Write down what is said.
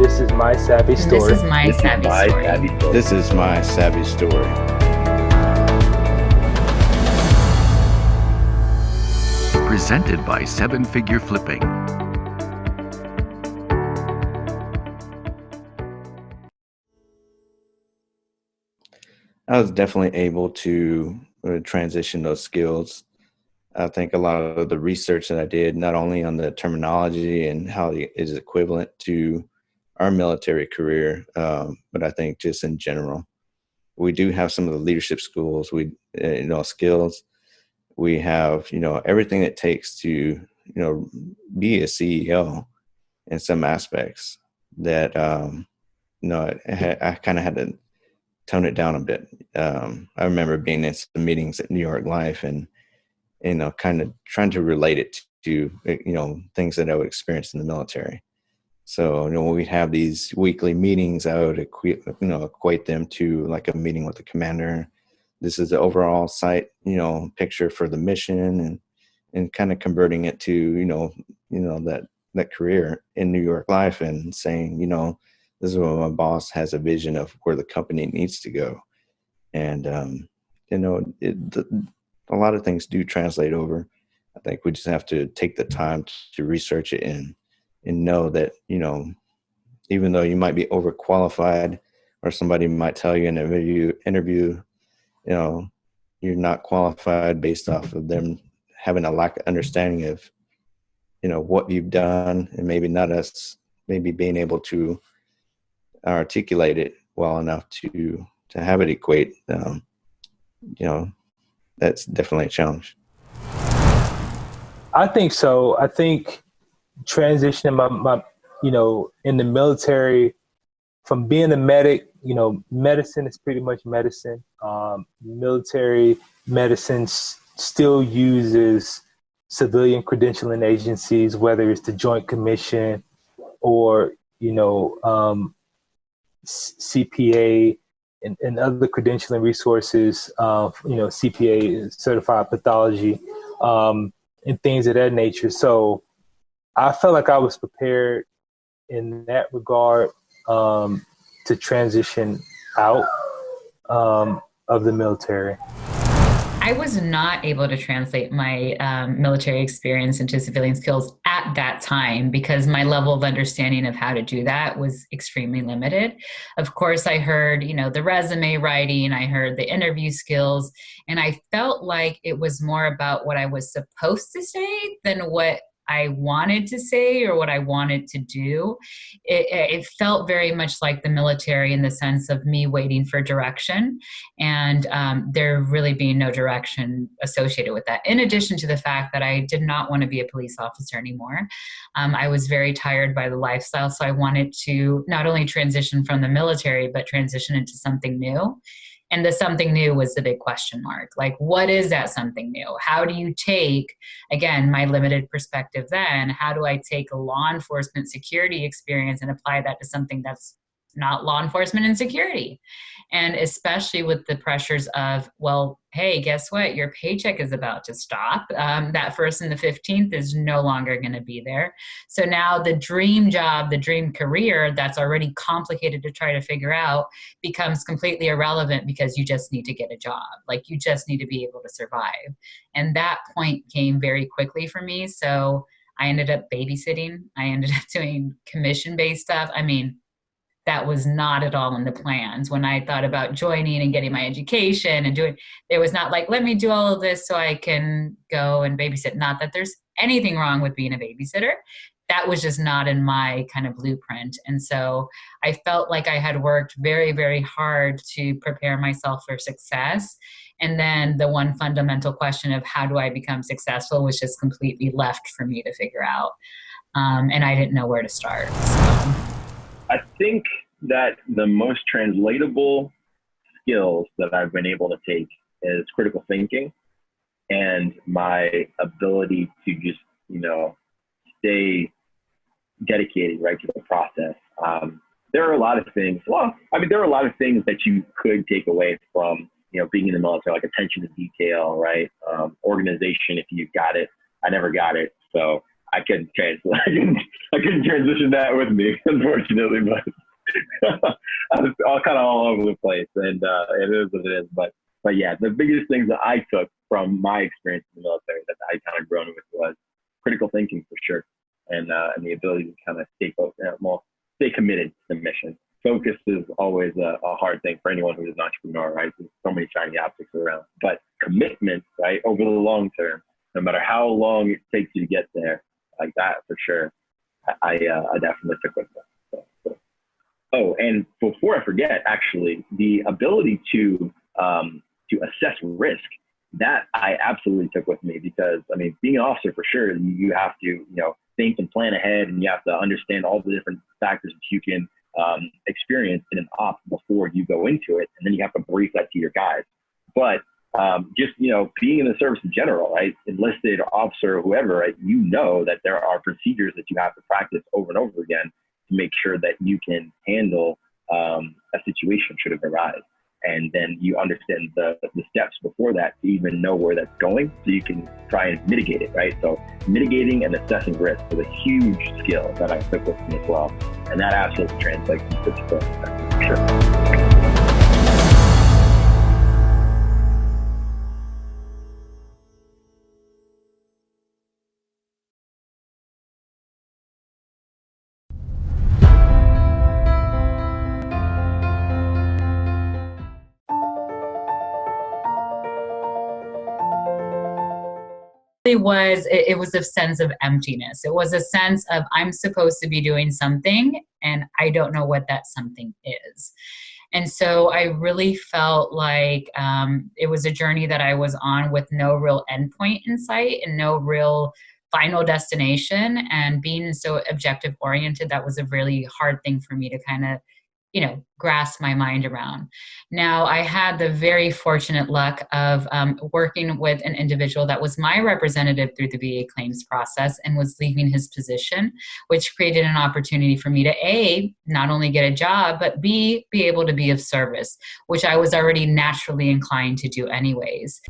This is my SAVI And this story. is my SAVI story. This is my SAVI story. Presented by Seven Figure Flipping. I was definitely able to transition those skills. I think a lot of the research that I did, not only on the terminology and how it is equivalent to our military career, but I think just in general, we do have some of the leadership schools. Skills. We have everything it takes to be a CEO in some aspects. That I kind of had to tone it down a bit. I remember being in some meetings at New York Life and kind of trying to relate it to things that I would experience in the military. So when we have these weekly meetings, I would equate them to like a meeting with the commander. This is the overall site picture for the mission, and kind of converting it to that career in New York Life, and saying this is what my boss has a vision of where the company needs to go. And a lot of things do translate over. I think we just have to take the time to research it and know that, even though you might be overqualified, or somebody might tell you in an interview, you're not qualified based off of them having a lack of understanding of, what you've done, and maybe not us, maybe being able to articulate it well enough to have it equate. That's definitely a challenge. I think so. I think transitioning my in the military, from being a medic, medicine is pretty much medicine. Military medicine still uses civilian credentialing agencies, whether it's the Joint Commission or, CPA and other credentialing resources, CPA, certified pathology, and things of that nature. So I felt like I was prepared in that regard to transition out of the military. I was not able to translate my military experience into civilian skills at that time because my level of understanding of how to do that was extremely limited. Of course, I heard, the resume writing, I heard the interview skills, and I felt like it was more about what I was supposed to say than what I wanted to say or what I wanted to do. It felt very much like the military in the sense of me waiting for direction, and there really being no direction associated with that. In addition to the fact that I did not want to be a police officer anymore. I was very tired by the lifestyle, so I wanted to not only transition from the military, but transition into something new. And the something new was the big question mark. Like, what is that something new? How do you take, again, my limited perspective then, how do I take a law enforcement security experience and apply that to something that's not law enforcement and security? And especially with the pressures of, well, hey, guess what? Your paycheck is about to stop. That 1st and the 15th is no longer going to be there. So now the dream job, the dream career that's already complicated to try to figure out becomes completely irrelevant because you just need to get a job. Like, you just need to be able to survive. And that point came very quickly for me. So I ended up babysitting. I ended up doing commission-based stuff. I mean, that was not at all in the plans. When I thought about joining and getting my education and doing, there was not like, let me do all of this so I can go and babysit. Not that there's anything wrong with being a babysitter. That was just not in my kind of blueprint. And so I felt like I had worked very, very hard to prepare myself for success. And then the one fundamental question of how do I become successful was just completely left for me to figure out. And I didn't know where to start. So. I think that the most translatable skills that I've been able to take is critical thinking and my ability to just, stay dedicated, right, to the process. There are a lot of things. There are a lot of things that you could take away from, being in the military, like attention to detail, right? Organization, if you've got it. I never got it. So I couldn't I couldn't transition that with me, unfortunately, but I was all over the place, and it is what it is. But yeah, the biggest things that I took from my experience in the military that I kind of grown with was critical thinking for sure, and the ability to kind of stay committed to the mission. Focus is always a hard thing for anyone who's an entrepreneur, right? There's so many shiny objects around, but commitment, right, over the long term, no matter how long it takes you to get there, like that for sure. I definitely took with that. So. Oh, and before I forget, actually, the ability to assess risk, that I absolutely took with me, because I mean, being an officer for sure, you have to think and plan ahead, and you have to understand all the different factors that you can experience in an op before you go into it, and then you have to brief that to your guys. But just being in the service in general, right, enlisted officer or whoever, right, that there are procedures that you have to practice over and over again to make sure that you can handle a situation should it arise. And then you understand the steps before that to even know where that's going, so you can try and mitigate it, right? So mitigating and assessing risk is a huge skill that I took with me as well. And that absolutely translates into success, for sure. It was a sense of emptiness. It was a sense of, I'm supposed to be doing something and I don't know what that something is. And so I really felt like it was a journey that I was on with no real endpoint in sight and no real final destination. And being so objective oriented, that was a really hard thing for me to kind of grasp my mind around. Now, I had the very fortunate luck of working with an individual that was my representative through the VA claims process and was leaving his position, which created an opportunity for me to A, not only get a job, but B, be able to be of service, which I was already naturally inclined to do anyways.